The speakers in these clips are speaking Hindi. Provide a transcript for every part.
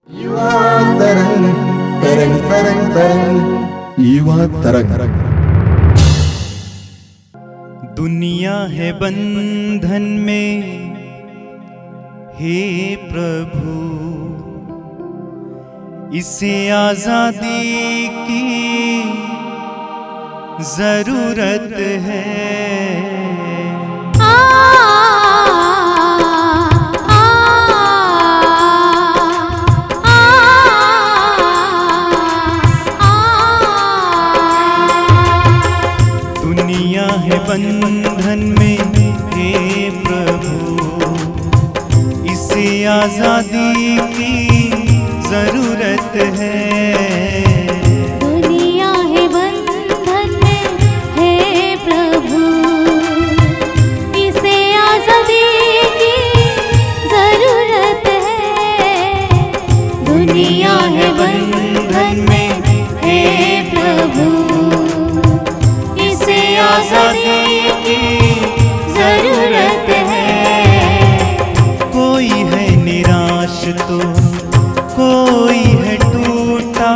युवा तरंग तरंग तरंग तरंग युवा तरंग। दुनिया है बंधन में हे प्रभु, इसे आजादी की जरूरत है। दुनिया है बंधन में हे प्रभु, इसे आजादी की जरूरत है। दुनिया है बंधन में हे प्रभु, इसे आजादी की जरूरत है। दुनिया है बंधन में हे प्रभु, इसे आजादी की जरूरत है। कोई है निराश तो कोई है टूटा,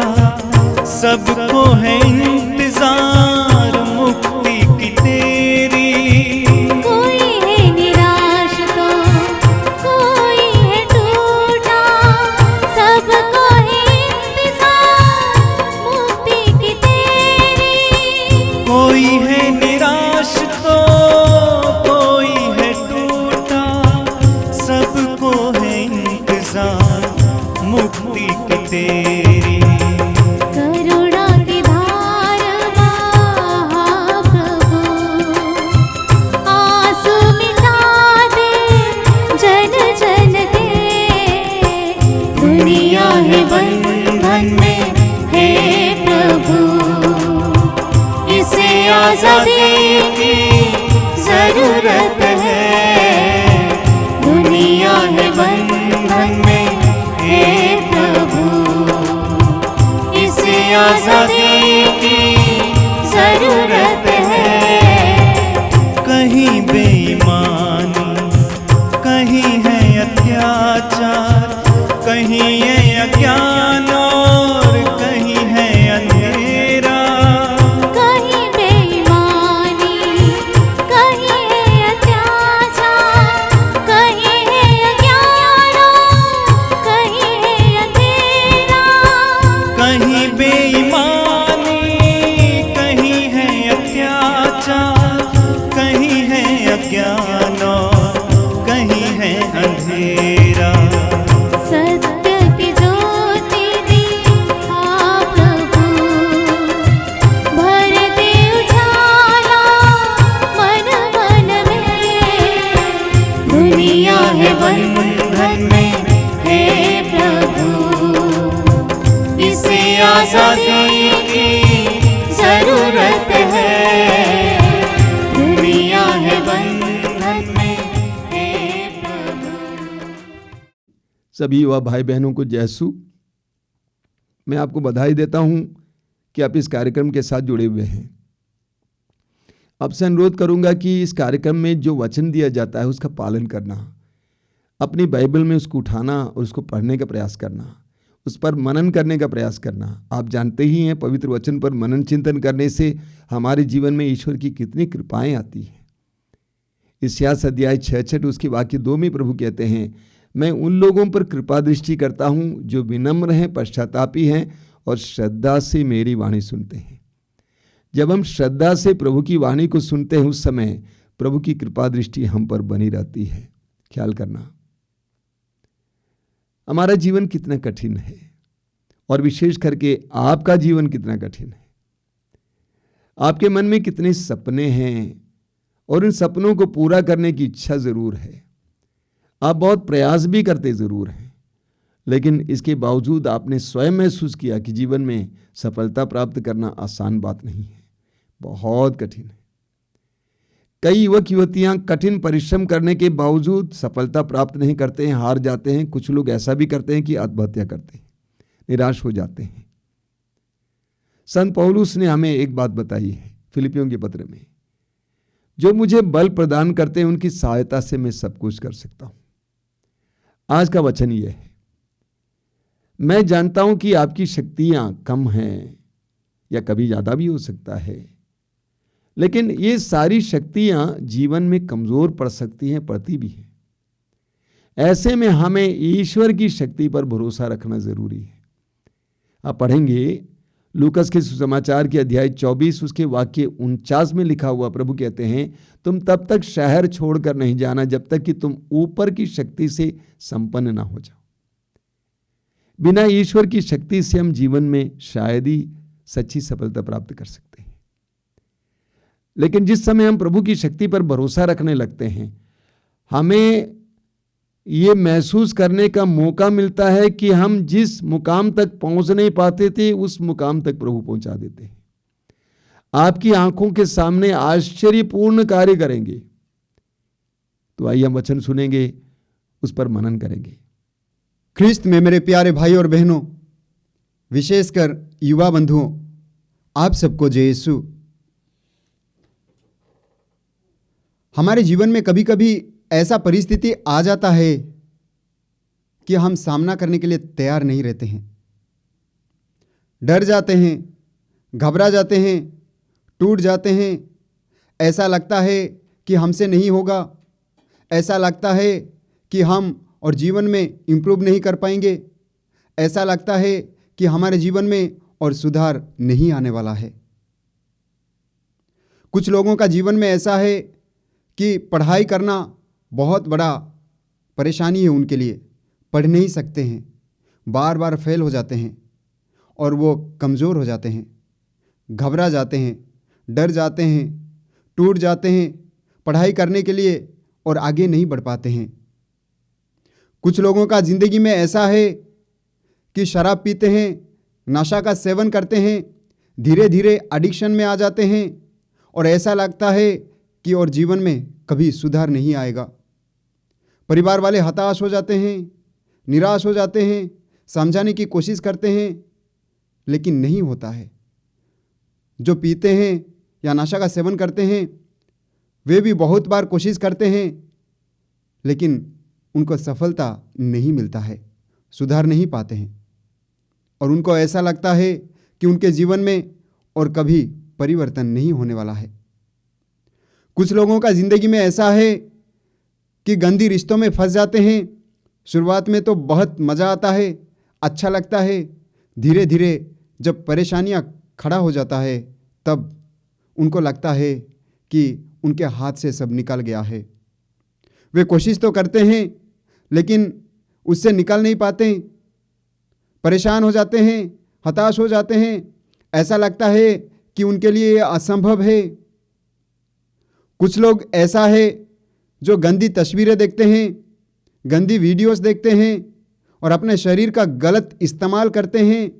सबको है इंतजार मुक्ति की तेरी। कोई है निराश तो कोई है टूटा, सबको है इंतजार मुक्ति की तेरी। कोई है निराश तो कोई है टूटा, सबको है इंतजार मुक्ति की तेरी। करुणा की धार महाप्रभु, आंसू मिटा दे जन जन के। दुनिया है बंधन में हे प्रभु, इसे आजादी की जरूरत है। दुनिया है बंधन में हे प्रभु, इसे आजादी की जरूरत है। कहीं बेईमानी, कहीं है अत्याचार, कहीं है अज्ञान और कहीं है अंधेरा। कहीं बेईमानी, कहीं है अत्याचार, कहीं है अज्ञान, कहीं है अंधेरा। कहीं बेईमानी, कहीं है अत्याचार, कहीं है अज्ञान और कहीं है अंधेरा। सत्य की ज्योति दिखा प्रभु, भर दे उजाला मन मन में। दुनिया है बंधन में हे प्रभु, इसे आजादी की जरूरत है। दुनिया है बंधन में हे प्रभु। सभी युवा भाई बहनों को जयसु। मैं आपको बधाई देता हूं कि आप इस कार्यक्रम के साथ जुड़े हुए हैं। आपसे अनुरोध करूंगा कि इस कार्यक्रम में जो वचन दिया जाता है उसका पालन करना, अपनी बाइबल में उसको उठाना और उसको पढ़ने का प्रयास करना, उस पर मनन करने का प्रयास करना। आप जानते ही हैं पवित्र वचन पर मनन चिंतन करने से हमारे जीवन में ईश्वर की कितनी कृपाएं आती हैं। इस्यास अध्याय 66 उसके वाक्य 2 में प्रभु कहते हैं, मैं उन लोगों पर कृपा दृष्टि करता हूं जो विनम्र हैं, पश्चातापी हैं और श्रद्धा से मेरी वाणी सुनते हैं। जब हम श्रद्धा से प्रभु की वाणी को सुनते हैं उस समय प्रभु की कृपा दृष्टि हम पर बनी रहती है। ख्याल करना, हमारा जीवन कितना कठिन है और विशेष करके आपका जीवन कितना कठिन है। आपके मन में कितने सपने हैं और इन सपनों को पूरा करने की इच्छा जरूर है। आप बहुत प्रयास भी करते जरूर हैं, लेकिन इसके बावजूद आपने स्वयं महसूस किया कि जीवन में सफलता प्राप्त करना आसान बात नहीं है, बहुत कठिन है। कई युवक युवतियां कठिन परिश्रम करने के बावजूद सफलता प्राप्त नहीं करते हैं, हार जाते हैं। कुछ लोग ऐसा भी करते हैं कि आत्महत्या करते हैं, निराश हो जाते हैं। संत पौलुस ने हमें एक बात बताई है फिलिपियों के पत्र में, जो मुझे बल प्रदान करते हैं उनकी सहायता से मैं सब कुछ कर सकता हूं। आज का वचन ये है, मैं जानता हूं कि आपकी शक्तियां कम हैं या कभी ज़्यादा भी हो सकता है, लेकिन ये सारी शक्तियां जीवन में कमज़ोर पड़ सकती हैं, पड़ती भी हैं। ऐसे में हमें ईश्वर की शक्ति पर भरोसा रखना ज़रूरी है। आप पढ़ेंगे लूकस के सुसमाचार के अध्याय 24 उसके वाक्य 49 में लिखा हुआ, प्रभु कहते हैं, तुम तब तक शहर छोड़कर नहीं जाना जब तक कि तुम ऊपर की शक्ति से संपन्न ना हो जाओ। बिना ईश्वर की शक्ति से हम जीवन में शायद ही सच्ची सफलता प्राप्त कर सकते हैं। लेकिन जिस समय हम प्रभु की शक्ति पर भरोसा रखने लगते हैं, हमें ये महसूस करने का मौका मिलता है कि हम जिस मुकाम तक पहुंच नहीं पाते थे उस मुकाम तक प्रभु पहुंचा देते हैं। आपकी आंखों के सामने आश्चर्यपूर्ण कार्य करेंगे। तो आइए हम वचन सुनेंगे, उस पर मनन करेंगे। ख्रिस्त में मेरे प्यारे भाई और बहनों, विशेषकर युवा बंधुओं, आप सबको जय यीशु। हमारे जीवन में कभी कभी ऐसा परिस्थिति आ जाता है कि हम सामना करने के लिए तैयार नहीं रहते हैं, डर जाते हैं, घबरा जाते हैं, टूट जाते हैं। ऐसा लगता है कि हमसे नहीं होगा, ऐसा लगता है कि हम और जीवन में इम्प्रूव नहीं कर पाएंगे, ऐसा लगता है कि हमारे जीवन में और सुधार नहीं आने वाला है। कुछ लोगों का जीवन में ऐसा है कि पढ़ाई करना बहुत बड़ा परेशानी है उनके लिए, पढ़ नहीं सकते हैं, बार बार फेल हो जाते हैं और वो कमज़ोर हो जाते हैं, घबरा जाते हैं, डर जाते हैं, टूट जाते हैं पढ़ाई करने के लिए और आगे नहीं बढ़ पाते हैं। कुछ लोगों का ज़िंदगी में ऐसा है कि शराब पीते हैं, नशा का सेवन करते हैं, धीरे धीरे एडिक्शन में आ जाते हैं और ऐसा लगता है कि और जीवन में कभी सुधार नहीं आएगा। परिवार वाले हताश हो जाते हैं, निराश हो जाते हैं, समझाने की कोशिश करते हैं, लेकिन नहीं होता है। जो पीते हैं या नशा का सेवन करते हैं वे भी बहुत बार कोशिश करते हैं, लेकिन उनको सफलता नहीं मिलता है, सुधार नहीं पाते हैं और उनको ऐसा लगता है कि उनके जीवन में और कभी परिवर्तन नहीं होने वाला है। कुछ लोगों का ज़िंदगी में ऐसा है कि गंदी रिश्तों में फंस जाते हैं। शुरुआत में तो बहुत मज़ा आता है, अच्छा लगता है, धीरे धीरे जब परेशानियां खड़ा हो जाता है तब उनको लगता है कि उनके हाथ से सब निकल गया है। वे कोशिश तो करते हैं लेकिन उससे निकल नहीं पाते, परेशान हो जाते हैं, हताश हो जाते हैं, ऐसा लगता है कि उनके लिए यह असंभव है। कुछ लोग ऐसा है जो गंदी तस्वीरें देखते हैं, गंदी वीडियोस देखते हैं और अपने शरीर का गलत इस्तेमाल करते हैं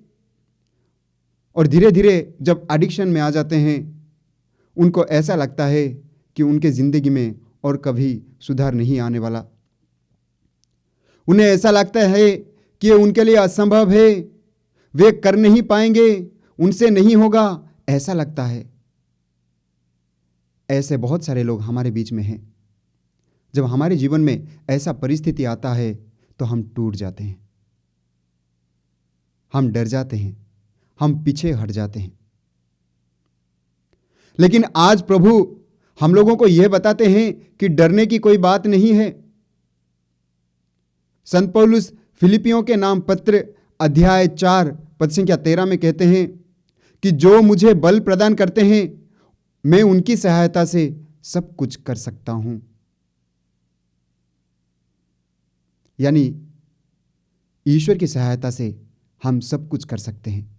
और धीरे धीरे जब एडिक्शन में आ जाते हैं उनको ऐसा लगता है कि उनके ज़िंदगी में और कभी सुधार नहीं आने वाला। उन्हें ऐसा लगता है कि ये उनके लिए असंभव है, वे कर नहीं पाएंगे, उनसे नहीं होगा, ऐसा लगता है। ऐसे बहुत सारे लोग हमारे बीच में हैं। जब हमारे जीवन में ऐसा परिस्थिति आता है तो हम टूट जाते हैं, हम डर जाते हैं, हम पीछे हट जाते हैं। लेकिन आज प्रभु हम लोगों को यह बताते हैं कि डरने की कोई बात नहीं है। संत पौलुस फिलिपियों के नाम पत्र अध्याय 4 पद संख्या 13 में कहते हैं कि जो मुझे बल प्रदान करते हैं मैं उनकी सहायता से सब कुछ कर सकता हूं। यानी ईश्वर की सहायता से हम सब कुछ कर सकते हैं।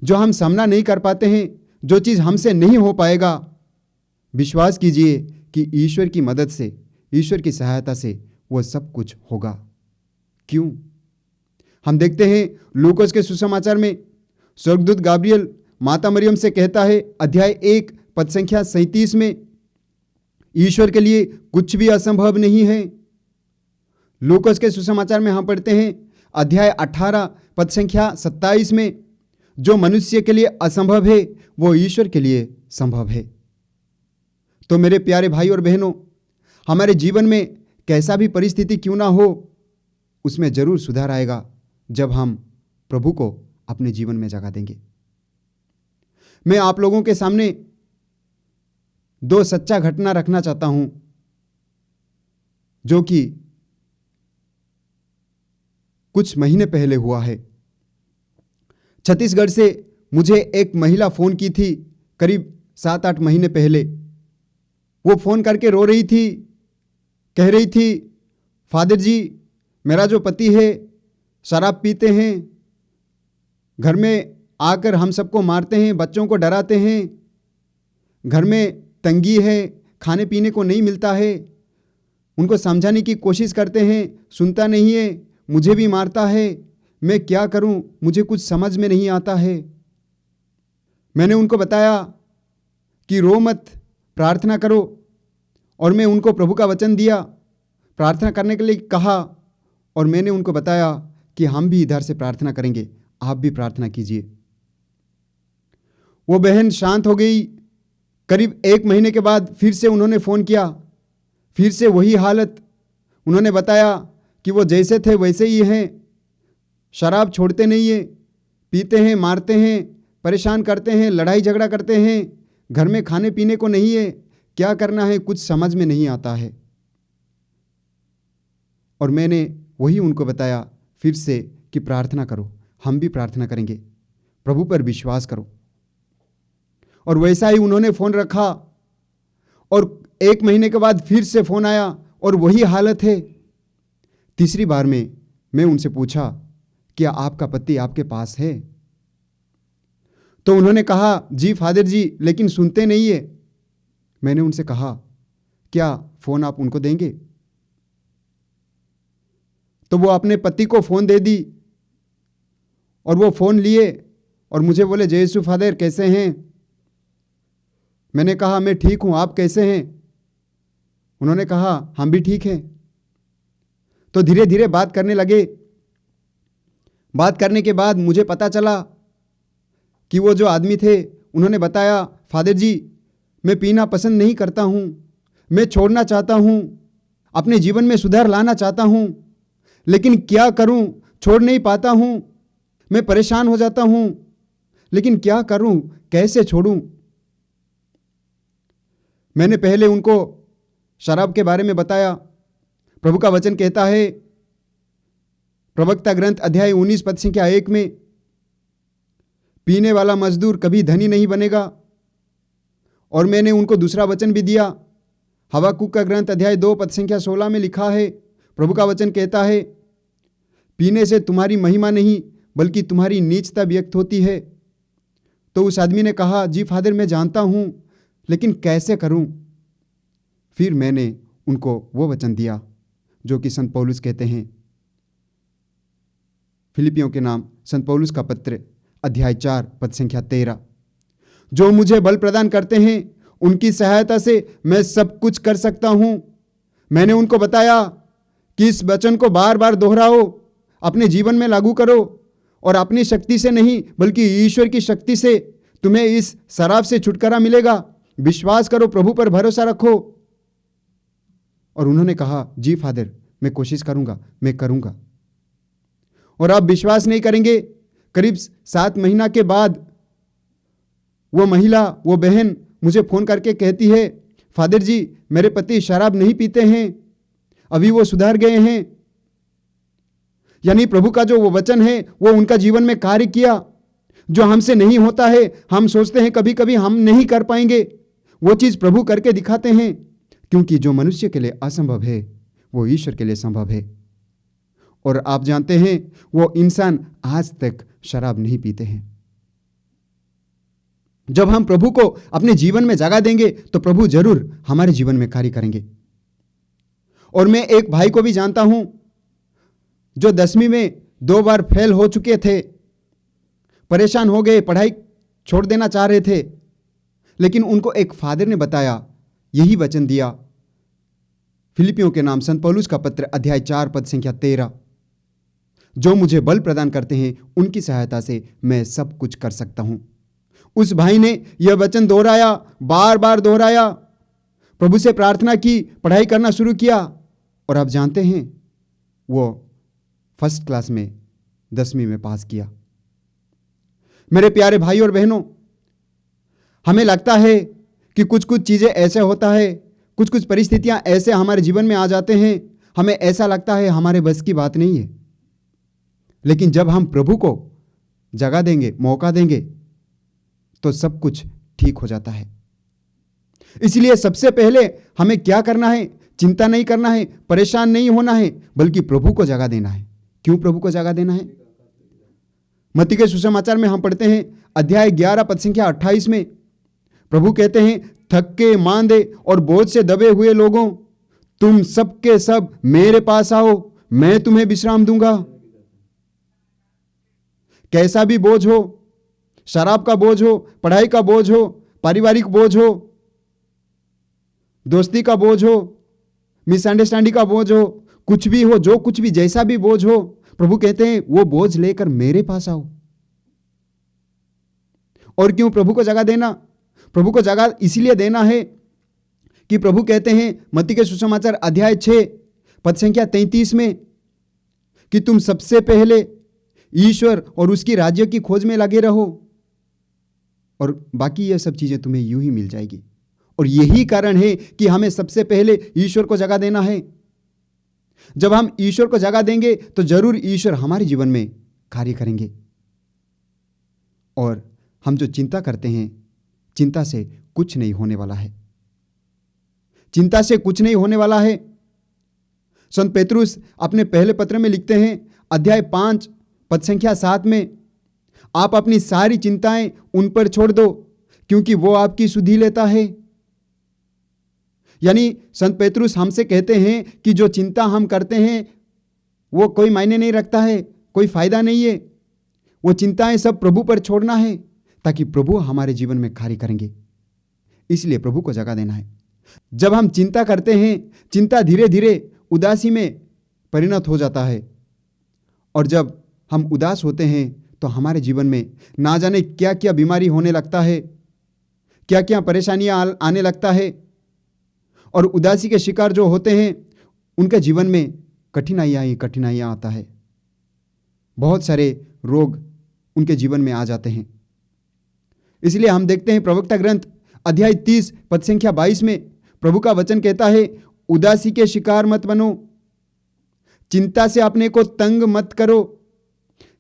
जो हम सामना नहीं कर पाते हैं, जो चीज़ हमसे नहीं हो पाएगा, विश्वास कीजिए कि ईश्वर की मदद से, ईश्वर की सहायता से वो सब कुछ होगा। क्यों? हम देखते हैं लूकोस के सुसमाचार में स्वर्गदूत गाब्रियल माता मरियम से कहता है, अध्याय 1 पद संख्या 37 में, ईश्वर के लिए कुछ भी असंभव नहीं है। लूकोस के सुसमाचार में हम पढ़ते हैं अध्याय 18 पद संख्या 27 में, जो मनुष्य के लिए असंभव है वो ईश्वर के लिए संभव है। तो मेरे प्यारे भाई और बहनों, हमारे जीवन में कैसा भी परिस्थिति क्यों ना हो, उसमें जरूर सुधार आएगा, जब हम प्रभु को अपने जीवन में जगह देंगे। मैं आप लोगों के सामने 2 सच्चा घटना रखना चाहता हूं, जो कि कुछ महीने पहले हुआ है। छत्तीसगढ़ से मुझे एक महिला फ़ोन की थी करीब 7-8 महीने पहले। वो फ़ोन करके रो रही थी, कह रही थी, फादर जी, मेरा जो पति है शराब पीते हैं, घर में आकर हम सबको मारते हैं, बच्चों को डराते हैं, घर में तंगी है, खाने पीने को नहीं मिलता है, उनको समझाने की कोशिश करते हैं, सुनता नहीं है, मुझे भी मारता है, मैं क्या करूं, मुझे कुछ समझ में नहीं आता है। मैंने उनको बताया कि रो मत, प्रार्थना करो, और मैं उनको प्रभु का वचन दिया, प्रार्थना करने के लिए कहा, और मैंने उनको बताया कि हम भी इधर से प्रार्थना करेंगे, आप भी प्रार्थना कीजिए। वो बहन शांत हो गई। करीब 1 महीने के बाद फिर से उन्होंने फ़ोन किया, फिर से वही हालत। उन्होंने बताया कि वो जैसे थे वैसे ही हैं, शराब छोड़ते नहीं है, पीते हैं, मारते हैं, परेशान करते हैं, लड़ाई झगड़ा करते हैं, घर में खाने पीने को नहीं है, क्या करना है कुछ समझ में नहीं आता है। और मैंने वही उनको बताया फिर से कि प्रार्थना करो, हम भी प्रार्थना करेंगे, प्रभु पर विश्वास करो। और वैसा ही उन्होंने फ़ोन रखा, और 1 महीने के बाद फिर से फ़ोन आया और वही हालत है। तीसरी बार में मैं उनसे पूछा, क्या आपका पति आपके पास है? तो उन्होंने कहा, जी फादर जी, लेकिन सुनते नहीं है। मैंने उनसे कहा, क्या फ़ोन आप उनको देंगे? तो वो अपने पति को फ़ोन दे दी, और वो फ़ोन लिए और मुझे बोले, जय यीशु फादर, कैसे हैं? मैंने कहा, मैं ठीक हूँ, आप कैसे हैं? उन्होंने कहा, हम भी ठीक हैं। तो धीरे धीरे बात करने लगे। बात करने के बाद मुझे पता चला कि वो जो आदमी थे, उन्होंने बताया, फादर जी, मैं पीना पसंद नहीं करता हूँ, मैं छोड़ना चाहता हूँ, अपने जीवन में सुधार लाना चाहता हूँ, लेकिन क्या करूँ, छोड़ नहीं पाता हूँ, मैं परेशान हो जाता हूँ, लेकिन क्या करूँ, कैसे छोड़ूँ? मैंने पहले उनको शराब के बारे में बताया। प्रभु का वचन कहता है, प्रवक्ता ग्रंथ अध्याय 19 पद संख्या 1 में, पीने वाला मजदूर कभी धनी नहीं बनेगा। और मैंने उनको दूसरा वचन भी दिया। हबाकुक का ग्रंथ अध्याय 2 पद संख्या 16 में लिखा है, प्रभु का वचन कहता है, पीने से तुम्हारी महिमा नहीं बल्कि तुम्हारी नीचता व्यक्त होती है। तो उस आदमी ने कहा, जी फादर, मैं जानता हूँ, लेकिन कैसे करूँ? फिर मैंने उनको वो वचन दिया जो कि संत पौलुस कहते हैं, फिलिपियों के नाम संत पौलुस का पत्र अध्याय 4 पद संख्या 13, जो मुझे बल प्रदान करते हैं उनकी सहायता से मैं सब कुछ कर सकता हूँ। मैंने उनको बताया कि इस वचन को बार बार दोहराओ, अपने जीवन में लागू करो, और अपनी शक्ति से नहीं बल्कि ईश्वर की शक्ति से तुम्हें इस शराब से छुटकारा मिलेगा। विश्वास करो, प्रभु पर भरोसा रखो। और उन्होंने कहा, जी फादर, मैं कोशिश करूंगा, मैं करूंगा। और आप विश्वास नहीं करेंगे, करीब 7 महीना के बाद वो महिला, वो बहन मुझे फ़ोन करके कहती है, फादर जी, मेरे पति शराब नहीं पीते हैं, अभी वो सुधर गए हैं। यानी प्रभु का जो वो वचन है वो उनका जीवन में कार्य किया। जो हमसे नहीं होता है, हम सोचते हैं कभी कभी हम नहीं कर पाएंगे, वो चीज़ प्रभु करके दिखाते हैं, क्योंकि जो मनुष्य के लिए असंभव है वो ईश्वर के लिए संभव है। और आप जानते हैं, वो इंसान आज तक शराब नहीं पीते हैं। जब हम प्रभु को अपने जीवन में जगह देंगे तो प्रभु जरूर हमारे जीवन में कार्य करेंगे। और मैं एक भाई को भी जानता हूं जो 10वीं में 2 बार फेल हो चुके थे, परेशान हो गए, पढ़ाई छोड़ देना चाह रहे थे, लेकिन उनको एक फादर ने बताया, यही वचन दिया, फिलिपियों के नाम संत पौलुस का पत्र अध्याय 4 पद संख्या 13, जो मुझे बल प्रदान करते हैं उनकी सहायता से मैं सब कुछ कर सकता हूं। उस भाई ने यह वचन दोहराया, बार बार दोहराया, प्रभु से प्रार्थना की, पढ़ाई करना शुरू किया, और आप जानते हैं वो फर्स्ट क्लास में 10वीं में पास किया। मेरे प्यारे भाई और बहनों, हमें लगता है कि कुछ कुछ चीज़ें ऐसे होता है, कुछ कुछ परिस्थितियां ऐसे हमारे जीवन में आ जाते हैं, हमें ऐसा लगता है हमारे बस की बात नहीं है। लेकिन जब हम प्रभु को जगह देंगे, मौका देंगे, तो सब कुछ ठीक हो जाता है। इसलिए सबसे पहले हमें क्या करना है? चिंता नहीं करना है, परेशान नहीं होना है, बल्कि प्रभु को जगह देना है। क्यों प्रभु को जगह देना है? मत्ती के सुसमाचार में हम पढ़ते हैं अध्याय 11 पद संख्या 28 में प्रभु कहते हैं, थके मांदे और बोझ से दबे हुए लोगों, तुम सब के सब मेरे पास आओ, मैं तुम्हें विश्राम दूंगा। कैसा भी बोझ हो, शराब का बोझ हो, पढ़ाई का बोझ हो, पारिवारिक बोझ हो, दोस्ती का बोझ हो, मिसअंडरस्टैंडिंग का बोझ हो, कुछ भी हो, जो कुछ भी जैसा भी बोझ हो, प्रभु कहते हैं वो बोझ लेकर मेरे पास आओ। और क्यों प्रभु को जगह देना? प्रभु को जगह इसलिए देना है कि प्रभु कहते हैं मत्ती के सुसमाचार अध्याय 6 पद संख्या 33 में कि तुम सबसे पहले ईश्वर और उसकी राज्य की खोज में लगे रहो और बाकी ये सब चीजें तुम्हें यूं ही मिल जाएगी। और यही कारण है कि हमें सबसे पहले ईश्वर को जगह देना है। जब हम ईश्वर को जगह देंगे तो जरूर ईश्वर हमारे जीवन में कार्य करेंगे। और हम जो चिंता करते हैं, चिंता से कुछ नहीं होने वाला है, चिंता से कुछ नहीं होने वाला है। संत पेतरुस अपने पहले पत्र में लिखते हैं अध्याय 5 पद संख्या 7 में, आप अपनी सारी चिंताएं उन पर छोड़ दो क्योंकि वो आपकी सुधि लेता है। यानी संत पेतरुस हमसे कहते हैं कि जो चिंता हम करते हैं वो कोई मायने नहीं रखता है, कोई फायदा नहीं है। वो चिंताएं सब प्रभु पर छोड़ना है ताकि प्रभु हमारे जीवन में कार्य करेंगे। इसलिए प्रभु को जगह देना है। जब हम चिंता करते हैं, चिंता धीरे धीरे उदासी में परिणत हो जाता है। और जब हम उदास होते हैं तो हमारे जीवन में ना जाने क्या क्या बीमारी होने लगता है, क्या क्या परेशानियां आने लगता है। और उदासी के शिकार जो होते हैं उनके जीवन में कठिनाइयां आता है। बहुत सारे रोग उनके जीवन में आ जाते हैं। इसलिए हम देखते हैं प्रवक्ता ग्रंथ अध्याय 30 पद संख्या 22 में प्रभु का वचन कहता है, उदासी के शिकार मत बनो, चिंता से अपने को तंग मत करो।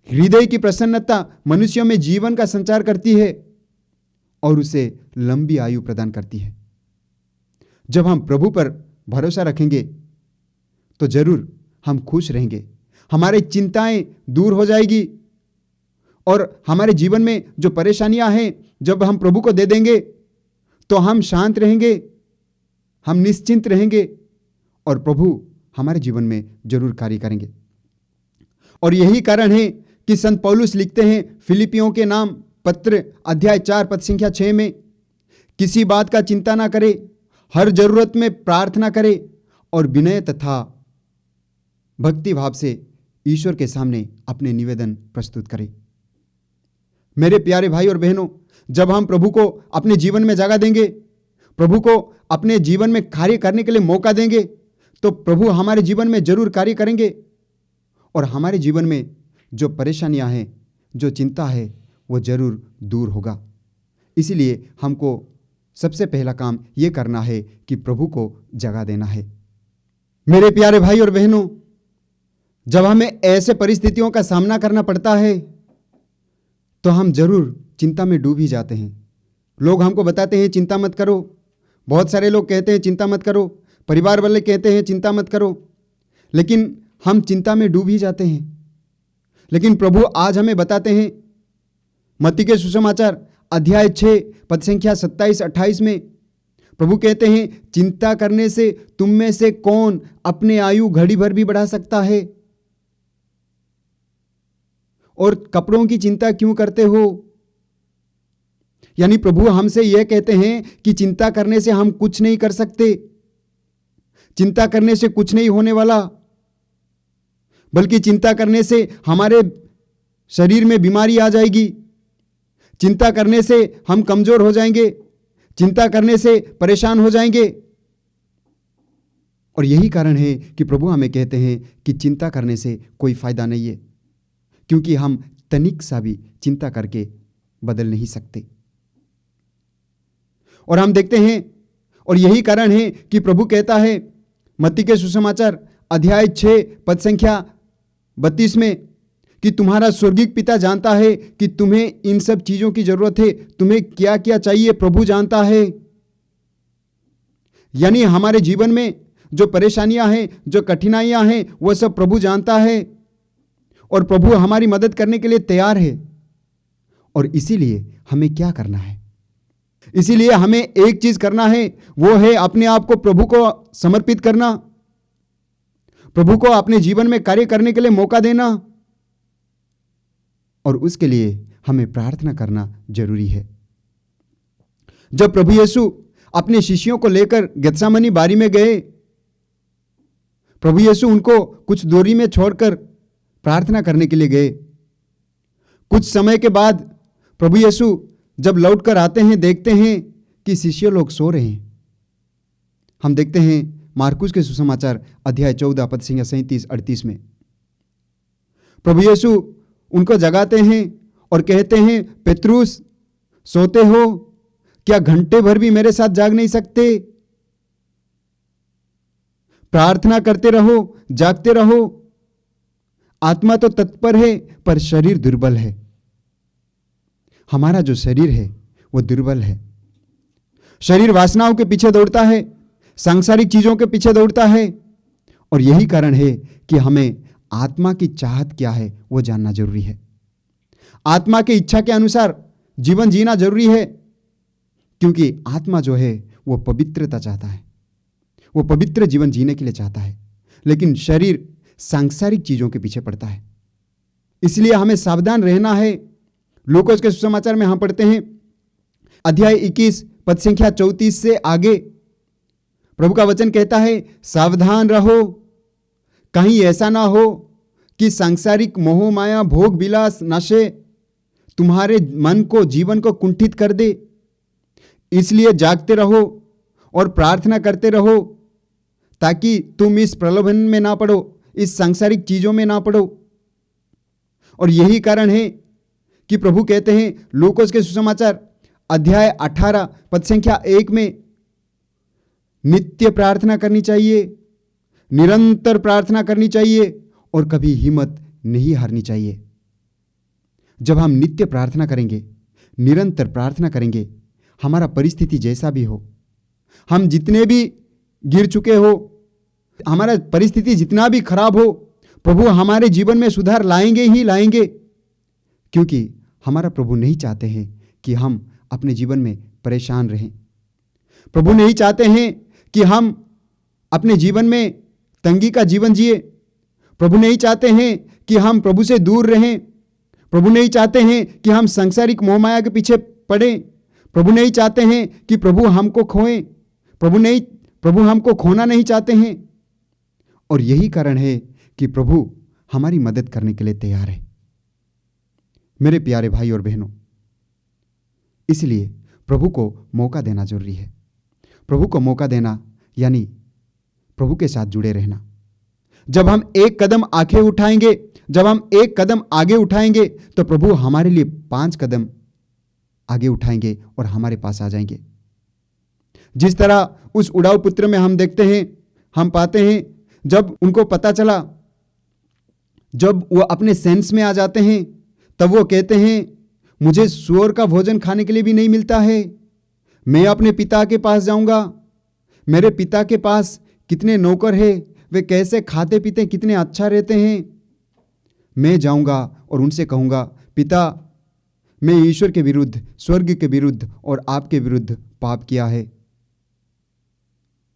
हृदय की प्रसन्नता मनुष्यों में जीवन का संचार करती है और उसे लंबी आयु प्रदान करती है। जब हम प्रभु पर भरोसा रखेंगे तो जरूर हम खुश रहेंगे, हमारी चिंताएं दूर हो जाएगी और हमारे जीवन में जो परेशानियां हैं जब हम प्रभु को दे देंगे तो हम शांत रहेंगे, हम निश्चिंत रहेंगे और प्रभु हमारे जीवन में जरूर कार्य करेंगे। और यही कारण है कि संत पौलुस लिखते हैं फिलिपियों के नाम पत्र अध्याय 4 पद संख्या 6 में, किसी बात का चिंता ना करे, हर जरूरत में प्रार्थना करे और विनय तथा भक्ति भाव से ईश्वर के सामने अपने निवेदन प्रस्तुत करें। मेरे प्यारे भाई और बहनों, जब हम प्रभु को अपने जीवन में जगह देंगे, प्रभु को अपने जीवन में कार्य करने के लिए मौका देंगे, तो प्रभु हमारे जीवन में जरूर कार्य करेंगे और हमारे जीवन में जो परेशानियां हैं, जो चिंता है, वो जरूर दूर होगा। इसीलिए हमको सबसे पहला काम ये करना है कि प्रभु को जगह देना है। मेरे प्यारे भाई और बहनों, जब हमें ऐसे परिस्थितियों का सामना करना पड़ता है तो हम जरूर चिंता में डूब ही जाते हैं। लोग हमको बताते हैं चिंता मत करो, बहुत सारे लोग कहते हैं चिंता मत करो, परिवार वाले कहते हैं चिंता मत करो, लेकिन हम चिंता में डूब ही जाते हैं। लेकिन प्रभु आज हमें बताते हैं मत्ती के सुसमाचार अध्याय 6 पद संख्या 27-28 में प्रभु कहते हैं, चिंता करने से तुम में से कौन अपने आयु घड़ी भर भी बढ़ा सकता है? और कपड़ों की चिंता क्यों करते हो? यानी प्रभु हमसे यह कहते हैं कि चिंता करने से हम कुछ नहीं कर सकते, चिंता करने से कुछ नहीं होने वाला, बल्कि चिंता करने से हमारे शरीर में बीमारी आ जाएगी, चिंता करने से हम कमजोर हो जाएंगे, चिंता करने से परेशान हो जाएंगे। और यही कारण है कि प्रभु हमें कहते हैं कि चिंता करने से कोई फायदा नहीं है, क्योंकि हम तनिक सा भी चिंता करके बदल नहीं सकते। और हम देखते हैं, और यही कारण है कि प्रभु कहता है मत्ती के सुसमाचार अध्याय 6 पद संख्या 32 में कि तुम्हारा स्वर्गीय पिता जानता है कि तुम्हें इन सब चीजों की जरूरत है, तुम्हें क्या क्या चाहिए प्रभु जानता है। यानी हमारे जीवन में जो परेशानियां हैं, जो कठिनाइयां हैं, वह सब प्रभु जानता है और प्रभु हमारी मदद करने के लिए तैयार है। और इसीलिए हमें क्या करना है? इसीलिए हमें एक चीज करना है, वो है अपने आप को प्रभु को समर्पित करना, प्रभु को अपने जीवन में कार्य करने के लिए मौका देना, और उसके लिए हमें प्रार्थना करना जरूरी है। जब प्रभु यीशु अपने शिष्यों को लेकर गेत्सेमनी बारी में गए, प्रभु यीशु उनको कुछ दूरी में छोड़कर प्रार्थना करने के लिए गए। कुछ समय के बाद प्रभु यीशु जब लौटकर आते हैं, देखते हैं कि शिष्य लोग सो रहे हैं। हम देखते हैं मार्कुस के सुसमाचार अध्याय 14 पद संख्या 37-38 में प्रभु यीशु उनको जगाते हैं और कहते हैं, पेत्रुस सोते हो क्या? घंटे भर भी मेरे साथ जाग नहीं सकते? प्रार्थना करते रहो, जागते रहो। आत्मा तो तत्पर है पर शरीर दुर्बल है। हमारा जो शरीर है वो दुर्बल है। शरीर वासनाओं के पीछे दौड़ता है, सांसारिक चीजों के पीछे दौड़ता है, और यही कारण है कि हमें आत्मा की चाहत क्या है वो जानना जरूरी है। आत्मा की इच्छा के अनुसार जीवन जीना जरूरी है, क्योंकि आत्मा जो है वो पवित्रता चाहता है, वो पवित्र जीवन जीने के लिए चाहता है, लेकिन शरीर सांसारिक चीजों के पीछे पड़ता है। इसलिए हमें सावधान रहना है। लूकोस के सुसमाचार में हम पढ़ते हैं अध्याय 21 पद संख्या 34 से आगे प्रभु का वचन कहता है, सावधान रहो, कहीं ऐसा ना हो कि सांसारिक मोह माया भोग विलास नशे तुम्हारे मन को जीवन को कुंठित कर दे। इसलिए जागते रहो और प्रार्थना करते रहो ताकि तुम इस प्रलोभन में ना पड़ो, इस सांसारिक चीजों में ना पड़ो। और यही कारण है कि प्रभु कहते हैं लूकोस के सुसमाचार अध्याय 18 पद संख्या 1 में नित्य प्रार्थना करनी चाहिए, निरंतर प्रार्थना करनी चाहिए और कभी हिम्मत नहीं हारनी चाहिए। जब हम नित्य प्रार्थना करेंगे, निरंतर प्रार्थना करेंगे, हमारा परिस्थिति जैसा भी हो, हम जितने भी गिर चुके हो, हमारा परिस्थिति जितना भी खराब हो, प्रभु हमारे जीवन में सुधार लाएंगे ही लाएंगे, क्योंकि हमारा प्रभु नहीं चाहते हैं कि हम अपने जीवन में परेशान रहें। प्रभु नहीं चाहते हैं कि हम अपने जीवन में तंगी का जीवन जिए। प्रभु नहीं चाहते हैं कि हम प्रभु से दूर रहें। प्रभु नहीं चाहते हैं कि हम सांसारिक मोहमाया के पीछे पड़ें। प्रभु नहीं चाहते हैं कि प्रभु हमको खोएं। प्रभु हमको खोना नहीं चाहते हैं। और यही कारण है कि प्रभु हमारी मदद करने के लिए तैयार है। मेरे प्यारे भाई और बहनों, इसलिए प्रभु को मौका देना जरूरी है। प्रभु को मौका देना यानी प्रभु के साथ जुड़े रहना। जब हम एक कदम आगे उठाएंगे, जब हम एक कदम आगे उठाएंगे, तो प्रभु हमारे लिए 5 कदम आगे उठाएंगे और हमारे पास आ जाएंगे। जिस तरह उस उड़ाऊ पुत्र में हम देखते हैं, हम पाते हैं, जब उनको पता चला, जब वो अपने सेंस में आ जाते हैं, तब वो कहते हैं मुझे सूअर का भोजन खाने के लिए भी नहीं मिलता है। मैं अपने पिता के पास जाऊंगा। मेरे पिता के पास कितने नौकर हैं, वे कैसे खाते पीते कितने अच्छा रहते हैं। मैं जाऊंगा और उनसे कहूंगा, पिता, मैं ईश्वर के विरुद्ध, स्वर्ग के विरुद्ध और आपके विरुद्ध पाप किया है।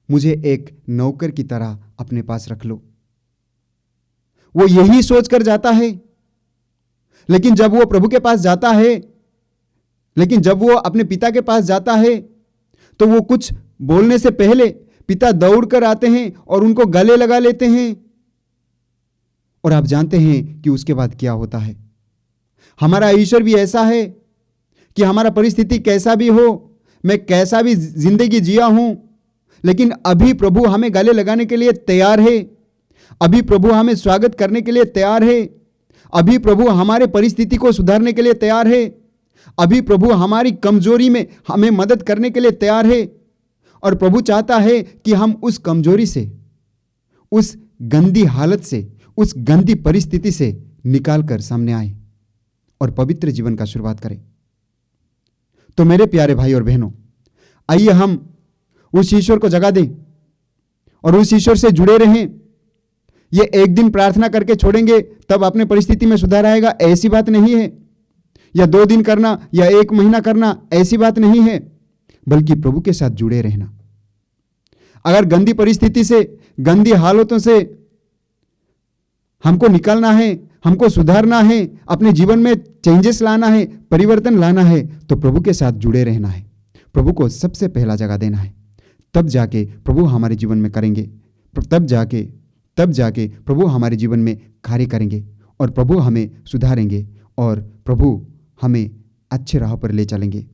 मुझे एक नौकर की तरह अपने पास रख लो। वो यही सोचकर जाता है। लेकिन जब वो प्रभु के पास जाता है, लेकिन जब वो अपने पिता के पास जाता है, तो वो कुछ बोलने से पहले पिता दौड़कर आते हैं और उनको गले लगा लेते हैं। और आप जानते हैं कि उसके बाद क्या होता है। हमारा ईश्वर भी ऐसा है कि हमारा परिस्थिति कैसा भी हो, मैं कैसा भी जिंदगी जिया हूं, लेकिन अभी प्रभु हमें गले लगाने के लिए तैयार है। अभी प्रभु हमें स्वागत करने के लिए तैयार है। अभी प्रभु हमारे परिस्थिति को सुधारने के लिए तैयार है। अभी प्रभु हमारी कमजोरी में हमें मदद करने के लिए तैयार है। और प्रभु चाहता है कि हम उस कमजोरी से, उस गंदी हालत से, उस गंदी परिस्थिति से निकाल कर सामने आए और पवित्र जीवन का शुरुआत करें। तो मेरे प्यारे भाई और बहनों, आइए हम उस ईश्वर को जगा दें और उस ईश्वर से जुड़े रहें। ये एक दिन प्रार्थना करके छोड़ेंगे तब अपने परिस्थिति में सुधार आएगा, ऐसी बात नहीं है। या 2 दिन करना या 1 महीना करना, ऐसी बात नहीं है, बल्कि प्रभु के साथ जुड़े रहना। अगर गंदी परिस्थिति से, गंदी हालतों से हमको निकालना है, हमको सुधारना है, अपने जीवन में चेंजेस लाना है, परिवर्तन लाना है, तो प्रभु के साथ जुड़े रहना है। प्रभु को सबसे पहला जगह देना है। तब जाके प्रभु हमारे जीवन में करेंगे, तब जाके प्रभु हमारे जीवन में कार्य करेंगे और प्रभु हमें सुधारेंगे और प्रभु हमें अच्छे राह पर ले चलेंगे।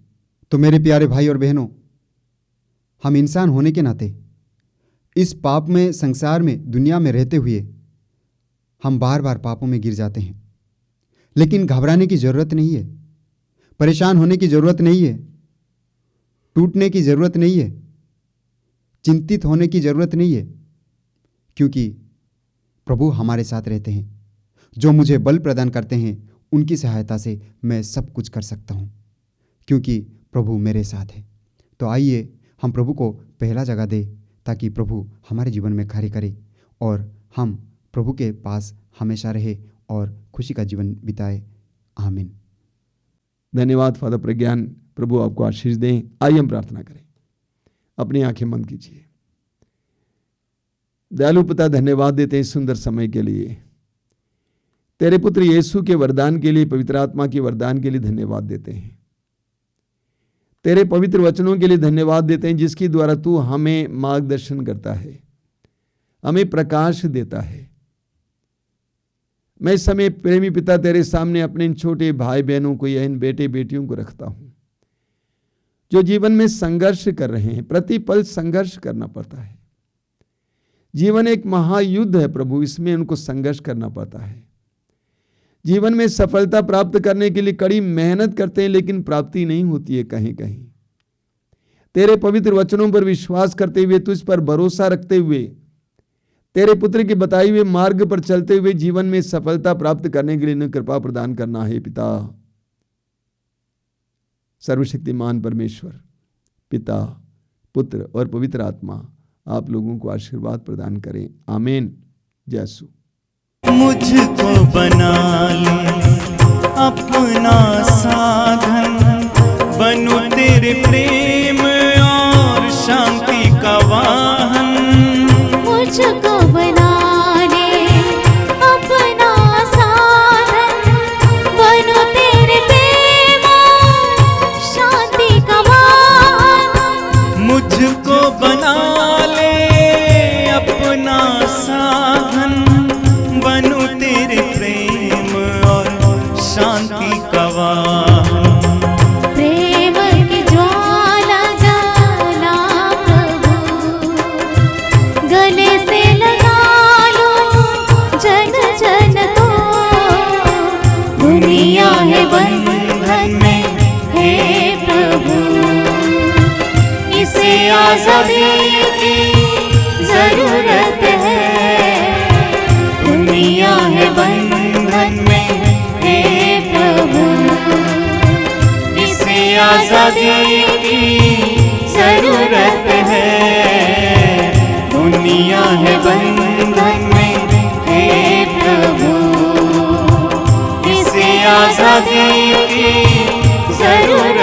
तो मेरे प्यारे भाई और बहनों, हम इंसान होने के नाते इस पाप में, संसार में, दुनिया में रहते हुए हम बार बार पापों में गिर जाते हैं। लेकिन घबराने की ज़रूरत नहीं है, परेशान होने की ज़रूरत नहीं है, टूटने की ज़रूरत नहीं है, चिंतित होने की ज़रूरत नहीं है, क्योंकि प्रभु हमारे साथ रहते हैं। जो मुझे बल प्रदान करते हैं, उनकी सहायता से मैं सब कुछ कर सकता हूँ, क्योंकि प्रभु मेरे साथ है। तो आइए हम प्रभु को पहला जगह दें, ताकि प्रभु हमारे जीवन में कार्य करे और हम प्रभु के पास हमेशा रहे और खुशी का जीवन बिताए। आमीन। धन्यवाद फादर प्रज्ञान, प्रभु आपको आशीष दें। आइए हम प्रार्थना करें। अपनी आंखें बंद कीजिए। दयालु पिता, धन्यवाद देते हैं सुंदर समय के लिए, तेरे पुत्र यीशु के वरदान के लिए, पवित्र आत्मा के वरदान के लिए धन्यवाद देते हैं। तेरे पवित्र वचनों के लिए धन्यवाद देते हैं, जिसके द्वारा तू हमें मार्गदर्शन करता है, हमें प्रकाश देता है। मैं इस समय प्रेमी पिता तेरे सामने अपने इन छोटे भाई बहनों को या इन बेटे बेटियों को रखता हूं, जो जीवन में संघर्ष कर रहे हैं। प्रतिपल संघर्ष करना पड़ता है। जीवन एक महायुद्ध है प्रभु, इसमें उनको संघर्ष करना पड़ता है। जीवन में सफलता प्राप्त करने के लिए कड़ी मेहनत करते हैं, लेकिन प्राप्ति नहीं होती है कहीं कहीं। तेरे पवित्र वचनों पर विश्वास करते हुए, तुझ पर भरोसा रखते हुए, तेरे पुत्र के बताए हुए मार्ग पर चलते हुए जीवन में सफलता प्राप्त करने के लिए इन्हें कृपा प्रदान करना है। पिता, सर्वशक्तिमान परमेश्वर, पिता, पुत्र और पवित्र आत्मा आप लोगों को आशीर्वाद प्रदान करें। आमीन। जय यीशु। मुझको बना ले अपना साधन, बनूं तेरे प्रेम और शांति का वाहन। मुझको बना ले अपना साधन, बनूं तेरे प्रेम और शांति का वाहन। मुझको बना ले अपना साधन, बनूं तेरे प्रेम और शांति का वाहन। प्रेम की ज्वाला जला प्रभु, गले से लगा लो जन जन को। दुनिया है बंधन में हे प्रभु, इसे आजादी की जरूरत है। दुनिया है बंधन में हे प्रभु, इसे आजादी की जरूरत है। दुनिया है बंधन में हे प्रभु, इसे आजादी की जरूरत